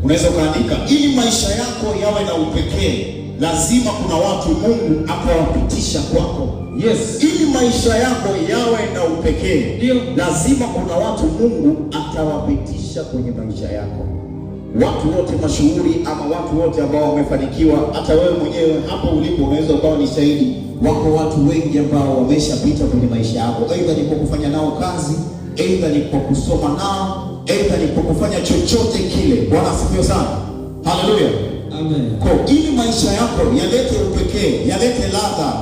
Unaweza ukaandika, ili maisha yako yawe na upekee, lazima kuna watu Mungu akawapitisha kwako. Yes. Ili maisha yako yawe na upekee, ndio, lazima kuna watu Mungu atawapitisha kwenye maisha yako. Watu wote mashuhuri ama watu wote ambao wamefanikiwa, hata wewe mwenyewe hapo ulipo unaweza ukawa ni shahidi. Wako watu wengi ambao wameshapita kwenye maisha yako, aidha ni kwa kufanya nao kazi, aidha ni kwa kusoma nao, aidha ni kwa kufanya chochote kile. Bwana asifiwe sana. Haleluya. Amen. Kwa ili maisha yako yalete upekee, yalete ladha,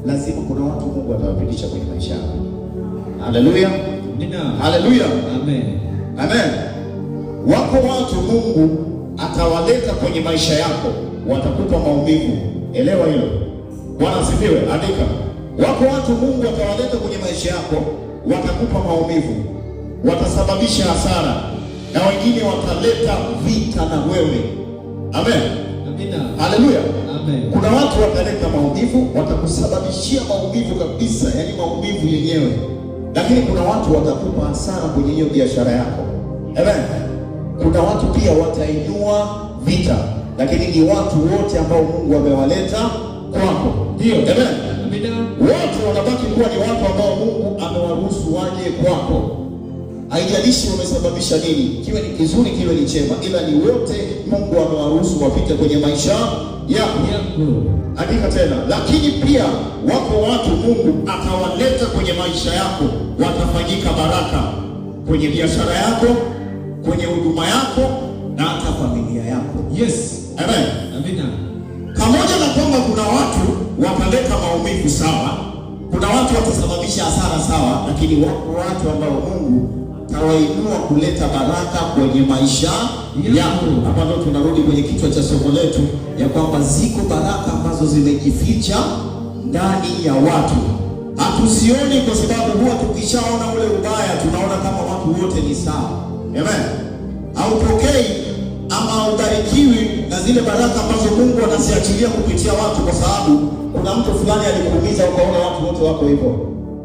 lazima kuna watu Mungu atawapitisha kwenye maisha yako. Haleluya. Haleluya. Amen. Amen. Wako watu Mungu atawaleta kwenye maisha yako, watakupa maumivu. Elewa hilo. Bwana asifiwe. Andika. Wako watu Mungu atawaleta kwenye maisha yako, watakupa maumivu, watasababisha hasara, na wengine wataleta vita na wewe. Amen. Amina. Haleluya. Amen. Kuna watu wataleta maumivu, watakusababishia maumivu kabisa, yani maumivu yenyewe. Lakini kuna watu watakupa hasara kwenye hiyo biashara yako. Amen. Kuna watu pia watainua vita, lakini ni watu wote ambao Mungu amewaleta kwako. Ndio. Amen. Amina. Wote wanabaki kuwa ni watu ambao Mungu amewaruhusu waje kwako. Haijalishi wamesababisha nini, kiwe ni kizuri kiwe ni chema, ila ni wote Mungu amewaruhusu wapite kwenye maisha yako. Andika tena, lakini pia wako watu Mungu atawaleta kwenye maisha yako, watafanyika baraka kwenye biashara yako, kwenye huduma yako na hata familia yako. Yes. Amen. Amina. Pamoja na kwamba kuna watu wataleta maumivu sawa, kuna watu watasababisha hasara sawa, lakini wako watu ambao Mungu tawainua kuleta baraka kwenye maisha yako. Hapa ndo tunarudi kwenye kichwa cha somo letu ya kwamba ziko baraka ambazo zimejificha ndani ya watu. Hatusioni kwa sababu huwa tukishaona ule ubaya tunaona kama watu wote ni sawa. Amen. Haupokei ama haubarikiwi na zile baraka ambazo Mungu anaziachilia kupitia watu, kwa sababu kuna mtu fulani alikuumiza ukaona watu wote wako hivyo.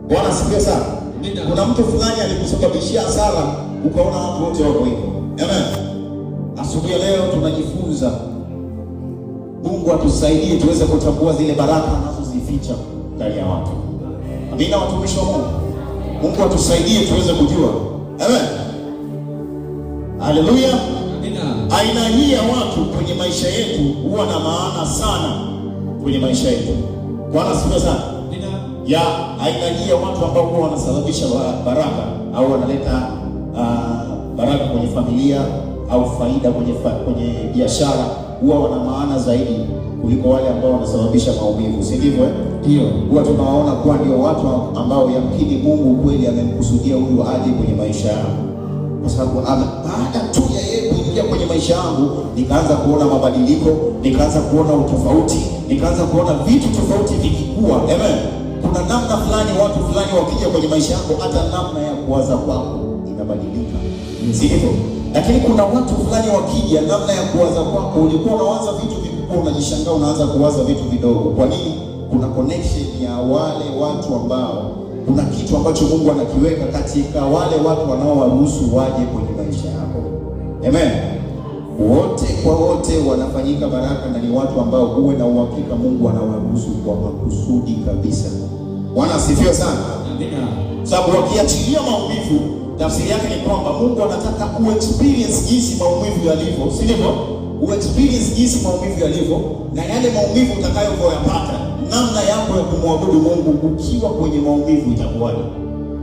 Bwana asifiwe sana. Kuna mtu fulani alikusababishia hasara ukaona watu wote wako hivyo. Amen. Asubuhi leo tunajifunza, Mungu atusaidie tuweze kutambua zile baraka anazozificha ndani ya watu. Amina, watumishi wa Mungu. Mungu atusaidie tuweze kujua. Amen. Haleluya. Amina. Aina hii ya watu kwenye maisha yetu huwa na maana sana kwenye maisha yetu. Bwana asifiwe sana. Ya aina hii ya watu ambao huwa wanasababisha baraka au wanaleta baraka kwenye familia au faida kwenye biashara, huwa wana maana zaidi kuliko wale ambao wanasababisha maumivu, si ndivyo? Ndio. Huwa tunawaona kuwa ndio watu ambao yamkini Mungu kweli amemkusudia huyu aje kwenye maisha yao, kwa sababu baada tu ya yeye kuingia kwenye maisha yangu nikaanza kuona mabadiliko, nikaanza kuona utofauti, nikaanza kuona vitu tofauti vikikua. Amen. Kuna namna fulani watu fulani wakija kwenye maisha yako, hata namna ya kuwaza kwako inabadilika, si hivyo? Lakini kuna watu fulani wakija, namna ya kuwaza kwako, ulikuwa unawaza vitu vikubwa, unajishangaa unaanza kuwaza vitu vidogo. Kwa nini? Kuna connection ya wale watu ambao, kuna kitu ambacho Mungu anakiweka katika wale watu wanaowaruhusu waje kwenye maisha yako. Amen. Wote kwa wote wanafanyika baraka, na ni watu ambao uwe na uhakika Mungu anawaruhusu kwa makusudi kabisa. Bwana asifiwe sana. Amina. Sababu wakiachilia maumivu, tafsiri yake ni kwamba Mungu anataka experience jinsi maumivu yalivyo, si ndivyo? Experience jinsi maumivu yalivyo, na yale maumivu utakayoyapata, namna yako ya kumwabudu Mungu ukiwa kwenye maumivu itakuwaje?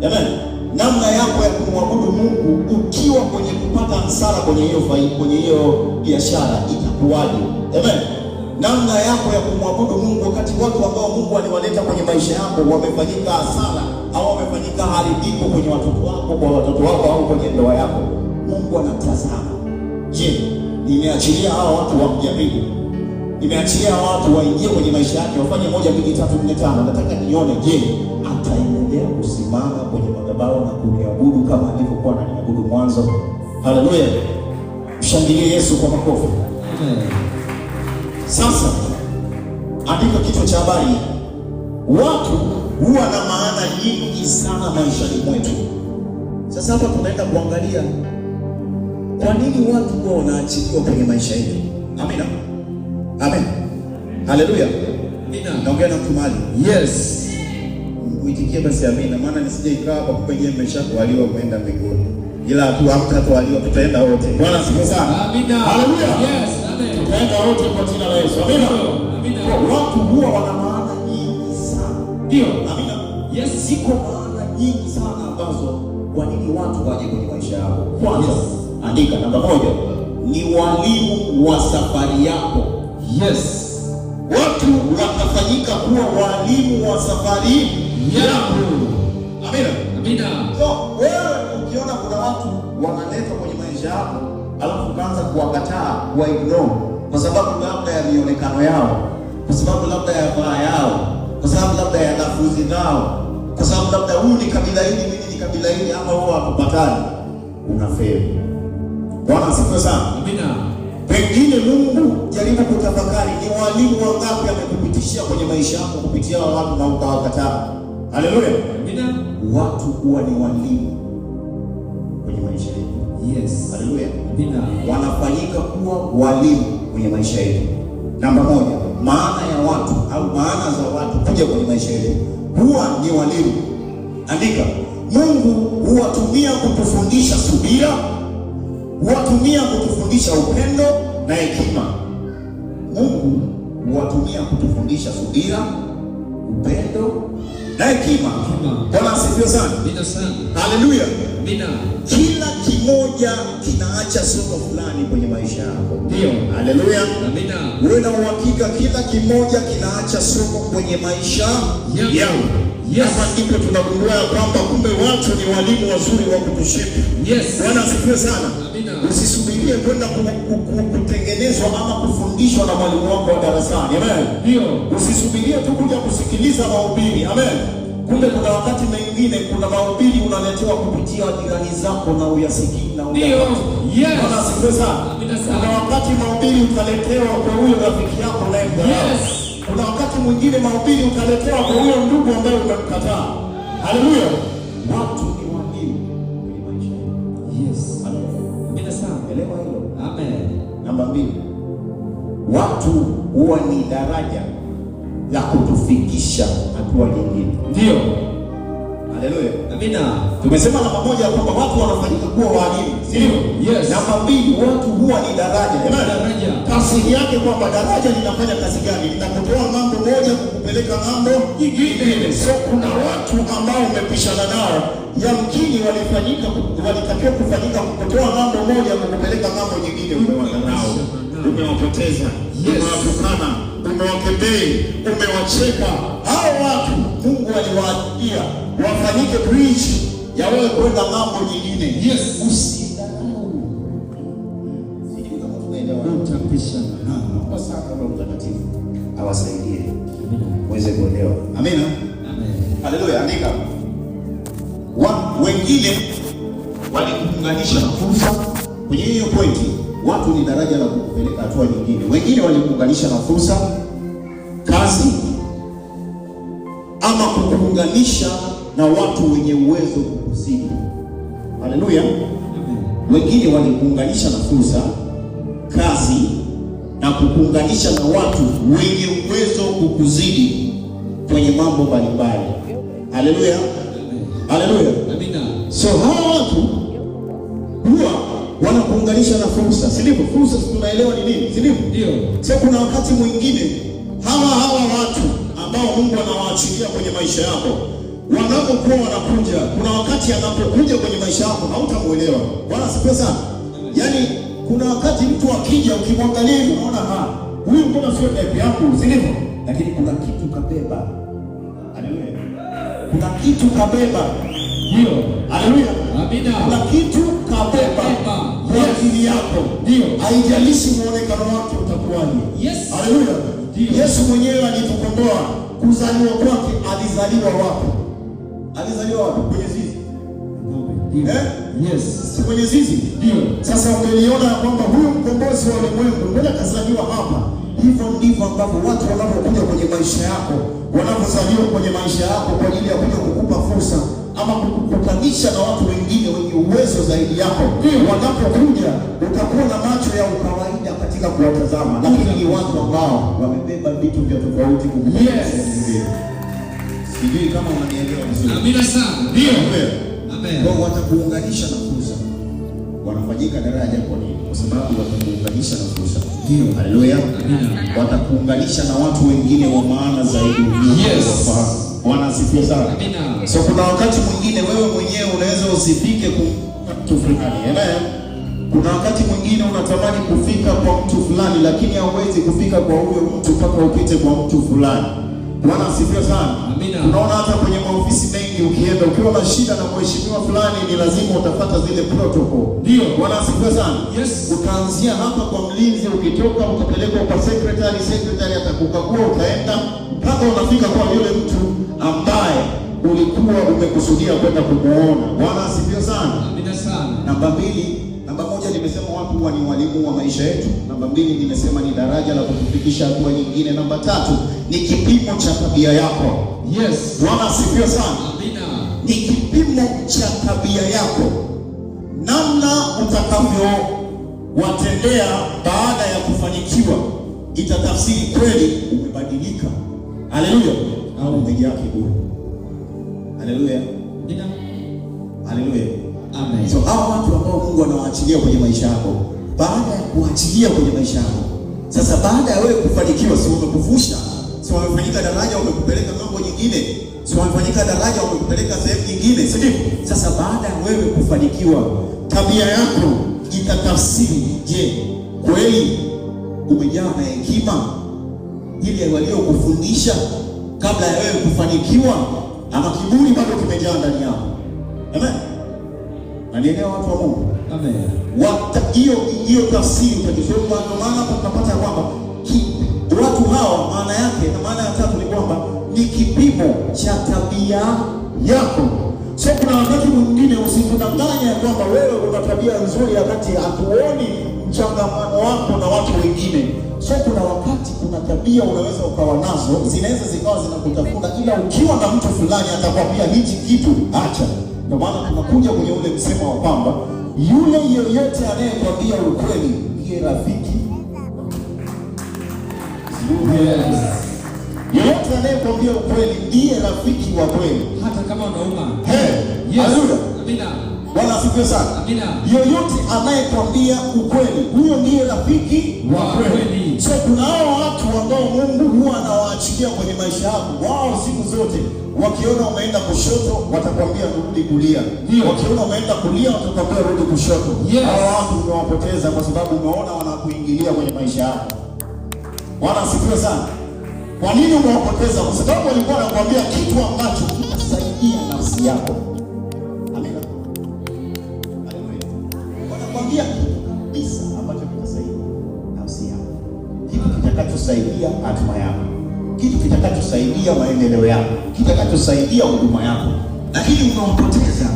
Amen. Namna yako ya kumwabudu Mungu ukiwa kwenye kupata hasara kwenye hiyo biashara itakuwaje? Amen. Namna yako ya kumwabudu Mungu wakati watu ambao Mungu aliwaleta kwenye maisha yako wamefanyika hasara au wamefanyika haribifu kwenye watoto wako, kwa watoto wako au kwenye ndoa yako, Mungu anatazama. Je, nimeachilia hawa watu wamjaribu? Nimeachilia hawa watu waingie kwenye maisha yake wafanye 1 2 3 4 5. Nataka nione, je, ataendelea kusimama kwenye madhabahu na kuniabudu kama alivyokuwa ananiabudu mwanzo? Haleluya. Mshangilie Yesu kwa makofi. Amen. Sasa andika kichwa cha habari, watu huwa na maana nyingi sana maishani mwetu. Sasa hapa tunaenda kuangalia Kwa nini watu huwa wanaachiliwa kwenye maisha yetu? Amina. Amen. Haleluya. Amina. Naongea na mtu mali. Yes. Uitikie basi amina, maana nisije ikaa hapa kupenye mmeshakubaliwa kwenda mbinguni. Ila tu hamtatwaliwa, tutaenda wote. Bwana asifiwe sana. Amina. Haleluya. Yes. Amen. Tutaenda wote kwa jina la Yesu. Amina. Amina. Watu huwa wana maana nyingi sana. Ndio. Amina. Yes. Ziko maana nyingi sana ambazo kwa nini watu waje kwenye maisha yako. Kwanza, andika namba 1, ni walimu wa safari yako. Yes. Watu watafanyika kuwa walimu wa safari yako. Amina. Amina. So, wewe ukiona kuna watu wanaletwa kwenye maisha yako, alafu ukaanza kuwakataa, kuwaignore kwa sababu labda ya mionekano yao, kwa sababu labda ya vaa yao, kwa sababu labda ya lafuzi zao, kwa sababu labda huyu ni kabila hili, mimi ni kabila hili, ama huwa hakupatani, unafeli. Bwana asifiwe sana. Amina. Pengine Mungu, jaribu kutafakari, ni walimu wangapi amekupitishia kwenye maisha yako kupitia watu na ukawakataa. Haleluya. Amina. Watu huwa ni walimu kwenye maisha yetu. Yes. Haleluya. Amina. Wanafanyika kuwa walimu kwenye maisha yetu. Namba 1, maana ya watu au maana za watu kuja kwenye maisha yetu huwa ni walimu. Andika, Mungu huwatumia kutufundisha subira, huwatumia kutufundisha upendo na hekima. Mungu huwatumia kutufundisha subira, upendo na hekima. Bwana asifiwe sana. Amina sana. Haleluya. Amina. Kila kimoja kinaacha somo fulani kwenye maisha yako. Ndio. Haleluya. Amina. Wewe na uhakika kila kimoja kinaacha somo kwenye maisha yao. Yes. Hapa ndipo tunagundua kwamba kumbe watu ni walimu wazuri wa kutushipa. Yes. Bwana asifiwe sana. Amina. Usisubirie kwenda kutengenezwa ama kufundishwa na mwalimu wako wa darasani. Amen. Ndio. Usisubirie tu kuja kusikiliza mahubiri. Amen. Kumbe kuna wakati mwingine kuna mahubiri unaletewa kupitia jirani zako na uyasikii na ndio. Yes. Bwana asifiwe sana. Amina sana. Kuna wakati mahubiri utaletewa kwa huyo rafiki yako naye. Yes. Kuna wakati mwingine mahubiri utaletewa kwa huyo ndugu ambaye umemkataa. Haleluya. Watu ni walimu kwenye maisha yetu. Yes. Amina sana. Elewa hilo. Amen. Namba 2. Watu huwa ni daraja la kutufikisha hatua nyingine. Ndio. Haleluya. Amina. Tumesema namba 1 kwamba watu wanafanyika kuwa walimu. Ndio. Yes. Namba 2, watu huwa ni daraja. Daraja. Tafsiri yake kwamba daraja linafanya kazi gani? Linakutoa ng'ambo moja kukupeleka ng'ambo nyingine. So kuna watu ambao umepishana nao, yamkini walitakiwa kufanyika kukutoa ng'ambo moja kukupeleka ng'ambo nyingine. Umewadharau, umewapoteza, umewatukana, umewakebei, umewacheka. Hao watu Mungu aliwaachilia wafanyike bridge ya wewe kwenda ng'ambo nyingine. Yes. Usidharau. Sijui kama tunaelewa. Utapishana. Kwa sababu Roho Mtakatifu awasaidie Amina. uweze kuelewa. Amina. Amen. Haleluya. Andika. Wengine walikuunganisha na fursa. Kwenye hiyo pointi, watu ni daraja la kukupeleka hatua nyingine. Wengine walikuunganisha na fursa, kazi, ama kukuunganisha na watu wenye uwezo kukuzidi. Haleluya. Wengine walikuunganisha na fursa, kazi, na kukuunganisha na watu wenye uwezo kukuzidi kwenye mambo mbalimbali. Haleluya. Haleluya. Amina. So hawa watu huwa wanakuunganisha na fursa. Si ndivyo? Fursa tunaelewa ni nini? Si ndivyo? Ndio. So kuna wakati mwingine hawa watu ambao Mungu anawaachilia kwenye maisha yako, wanapokuwa wanakuja, kuna wakati anapokuja kwenye maisha yako hautamuelewa. Bwana asifiwe sana. Yaani kuna wakati mtu akija ukimwangalia hivi unaona huyu mbona sio type yangu, si ndivyo? Lakini kuna kitu kabeba. Haleluya. Kuna kitu kabeba. Ndio. Haleluya. Amina. Kuna kitu kabeba kwa ajili yako. Ndio. Haijalishi muonekano wake utakuwaje. Yes. Haleluya. Yesu mwenyewe alitukomboa. Kuzaliwa kwake alizaliwa wapi? Alizaliwa wapi? Kwenye zizi. Yes. Si kwenye zizi? Ndio. Sasa umeliona kwamba huyu mkombozi wa ulimwengu mbona kazaliwa hapa? Hivyo ndivyo ambavyo watu wanapokuja kwenye maisha yako, wanapozaliwa kwenye maisha yako kwa ajili ya kuja kukupa fursa ama kukutanisha na watu wengine wenye uwezo zaidi yako. Wanapokuja utakuwa na macho ya ukawaida katika kuwatazama, lakini ni watu ambao wamebeba vitu vya tofauti kukuliko. Sijui kama unanielewa vizuri. Amina sana. Ndio. Amen. Kwa watakuunganisha na fursa. Wanafanyika daraja kwa nini? Kwa sababu watakuunganisha na fursa. Ndio. Haleluya. Watakuunganisha na watu wengine wa maana zaidi. Yes. Bwana asifiwe sana. Amina. So kuna wakati mwingine wewe mwenyewe unaweza usifike kwa mtu fulani. Elewa? Kuna wakati mwingine unatamani kufika kwa mtu fulani, lakini hauwezi kufika kwa huyo mtu mpaka upite kwa mtu fulani. Bwana asifiwe sana. Amina. Unaona hata kwenye maofisi mengi ukienda, ukiwa na shida na mheshimiwa fulani, ni lazima utafuata zile protocol. Ndio. Bwana asifiwe sana. Yes. Utaanzia hapa kwa mlinzi, ukitoka utapelekwa kwa secretary atakukagua, utaenda mpaka unafika kwa yule mtu ambaye ulikuwa umekusudia kwenda kumuona. Bwana asifiwe sana. Amina sana. Namba moja nimesema watu huwa ni walimu wa maisha yetu. Namba 2 nimesema ni daraja la kutufikisha hatua nyingine. Namba 3 ni kipimo cha tabia yako. Yes. Bwana asifiwe sana. Amina. Ni kipimo cha tabia yako, namna utakavyowatendea baada ya kufanikiwa itatafsiri kweli umebadilika, haleluya, au umejaa kiburi. Haleluya. Amina. Haleluya. Amen. So hao watu ambao Mungu anawaachilia kwenye maisha yako, baada ya kuachilia kwenye maisha yako, sasa baada ya wewe kufanikiwa, si wamekuvusha, si wamefanyika daraja, wamekupeleka mambo nyingine, si wamefanyika daraja, wamekupeleka sehemu nyingine, si ndio? Sasa baada ya wewe kufanikiwa, tabia yako itatafsiri, je, kweli umejaa na hekima ile waliokufundisha kabla ya wewe kufanikiwa, ama kiburi bado kimejaa ndani yako? Amen. Nanielewa watu wa Mungu? Amen. Hiyo tafsiri utakisoma. Kwa maana hapo tunapata kwamba watu hawa, maana yake na maana ya tatu ni kwamba ni kipimo cha tabia yako. So kuna wakati mwingine usikudanganya kwamba wewe una tabia nzuri wakati hatuoni mchangamano wako na watu wengine. So kuna wakati kuna tabia unaweza ukawa nazo, zinaweza zikawa zinakutafuna, ila ukiwa na mtu fulani atakwambia hichi kitu acha. Ndio maana tunakuja kwenye ule msemo wa kwamba yule yeyote anayekwambia ukweli ndiye rafiki. Yes. Yeyote anayekwambia ukweli ndiye rafiki wa kweli, hata kama unauma. Yes. Haleluya. Amina. Bwana asifiwe sana. Amina. Yeyote anayekwambia ukweli, huyo ndiye rafiki wa kweli. So kuna hao watu ambao Mungu huwa anawaachilia kwenye maisha yako. Wao siku zote wakiona umeenda kushoto watakwambia rudi kulia. Wakiona umeenda kulia watakwambia rudi kushoto. Yes. Hao watu umewapoteza kwa sababu umeona wanakuingilia kwenye maisha yako. Bwana asifiwe sana. Kwa nini umewapoteza? Kwa sababu walikuwa wanakuambia kitu ambacho kitasaidia nafsi yako. Amina. Haleluya. Wanakuambia kitu kabisa ambacho kitasaidia nafsi yako, kitu kitakachosaidia hatima yako, kitu kitakachosaidia maendeleo yako, kitakachosaidia huduma yako, lakini unawapoteza.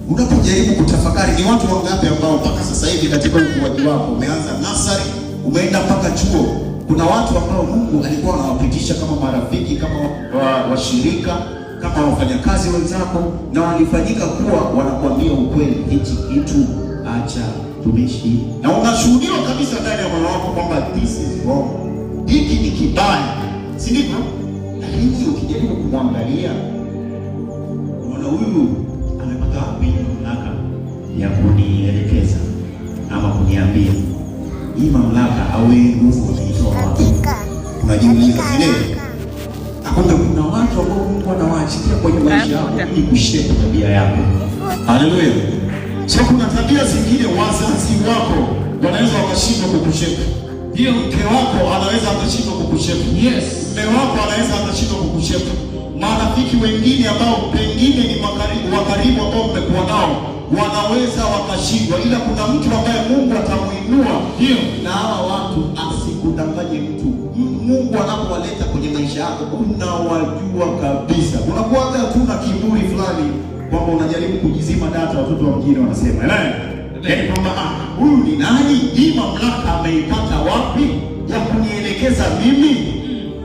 Unapojaribu kutafakari, ni watu wangapi ambao mpaka sasa hivi katika ukuaji wako umeanza nasari, umeenda mpaka chuo? Kuna watu ambao Mungu alikuwa anawapitisha kama marafiki, kama washirika, kama wafanyakazi wenzako, na walifanyika kuwa wanakuambia ukweli, hichi kitu acha, tumishi, na unashuhudiwa kabisa ndani ya moyo wako kwamba this is wrong, hiki ni kibaya, si ndivyo? Lakini ukijaribu kumwangalia, unaona huyu amepata wapi mamlaka ya kunielekeza ama kuniambia hii mamlaka au hii nguvu unaitoa wapi? Unajiuliza vile. Akumbe kuna watu ambao Mungu anawaachilia kwenye maisha yako ili kushape tabia yako. Haleluya. Sio kuna tabia zingine wazazi wako wanaweza wakashindwa kukushape. Ndio, mke wako anaweza akashindwa kukushape. Yes. Mume wako anaweza akashindwa kukushape. Marafiki wengine ambao pengine ni wa karibu ambao mmekuwa nao wanaweza wakashindwa, ila kuna mtu ambaye Mungu atamuinua. Ndio. Na hawa watu asikudanganye mtu. Mungu anapowaleta kwenye maisha yako unawajua kabisa. Unakuwaga tu na kiburi fulani kwamba unajaribu kujizima data, watoto wa mjini wanasema. Yaani kwamba huyu ni nani? Hii mamlaka ameipata wapi ya kunielekeza mimi?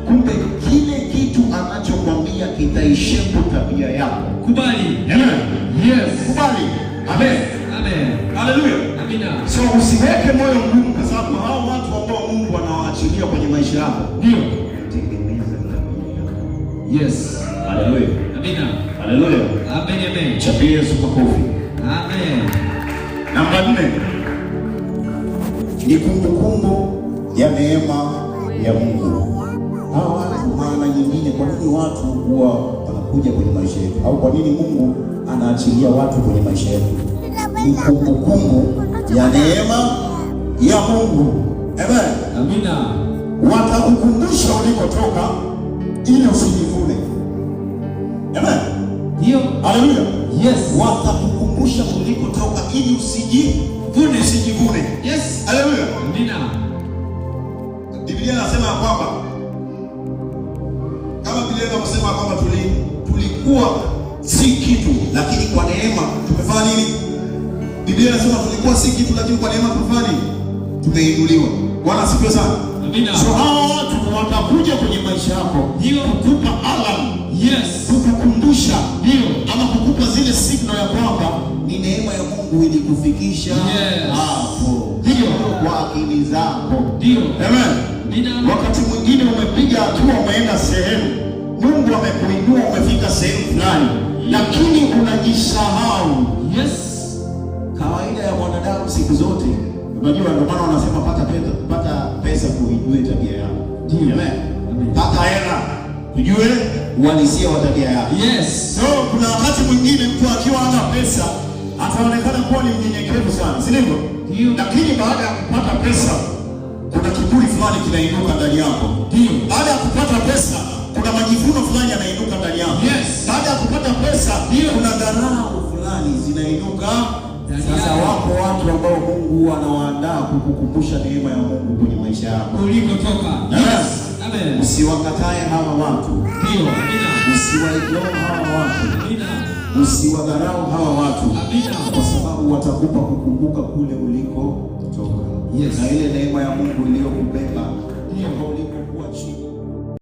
Kumbe kile kitu anachokwambia kitaishape tabia yako. Kubali. Amen. Yes. Kubali. Amen. Amen. Haleluya. Amina. So usiweke moyo mgumu, kwa sababu hao watu ambao Mungu anawaachilia kwenye maisha yako Ndio. tengeneza tabia yako. Yes. Haleluya. Amina. Haleluya. Amen. Amen. Chapie Yesu makofi. Amen. Namba 4 ni kumbukumbu ya neema ya Mungu. Hawa watu, maana nyingine, kwa nini watu huwa wanakuja kwenye maisha yetu, au kwa nini Mungu anaachilia watu kwenye maisha yetu? Ni kumbukumbu ya neema ya Mungu. Amen. Amina. Watakukumbusha ulikotoka ili usijivune. Amen. Ndio. Haleluya. Yes. Watakukumbusha ulikotoka ili usijivune. Yes. Haleluya. Amina. Biblia inasema kwamba kama Biblia inasema kwamba tulikuwa si kitu, lakini kwa neema tumefanya nini? Biblia inasema tulikuwa si kitu, lakini kwa neema tumefanya nini? Tumeinuliwa. Bwana asifiwe sana. Amina. So hao watu watakuja kwenye maisha yako, ndio kukupa alarm, yes, kukukumbusha, ndio, ama kukupa zile signal ya kwamba ni neema ya Mungu ilikufikisha hapo, ndio, kwa akili zako, ndio. Amen. Wakati mwingine umepiga hatua, umeenda sehemu, Mungu amekuinua, umefika sehemu fulani, lakini unajisahau. Yes. Kawaida ya mwanadamu siku zote, unajua, ndio maana wanasema pata pesa kuijue tabia yako. Amen. Pata hela ujue uhalisia wa tabia yako. Yes. So kuna wakati mwingine mtu akiwa hana pesa ataonekana kuwa ni mnyenyekevu sana, si ndivyo? Ndio. Lakini baada ya kupata pesa kuna kiburi fulani kinainuka ndani yako. Ndio. Baada ya kupata pesa kuna majivuno fulani yanainuka ndani yako. Yes. Baada ya kupata pesa kuna dharau fulani zinainuka. Sasa wako watu ambao Mungu anawaandaa kukukumbusha neema ya Mungu kwenye maisha yako ulikotoka. Yes. Amen. Usiwakatae hawa watu. Ndio. Amina. Usiwaignore hawa watu. Amina. Usiwadharau hawa watu. Amina. Kwa sababu watakupa kukumbuka kule ulikotoka. Yes. Na ile neema ya Mungu iliyokubeba, ndio ulikokuwa chini.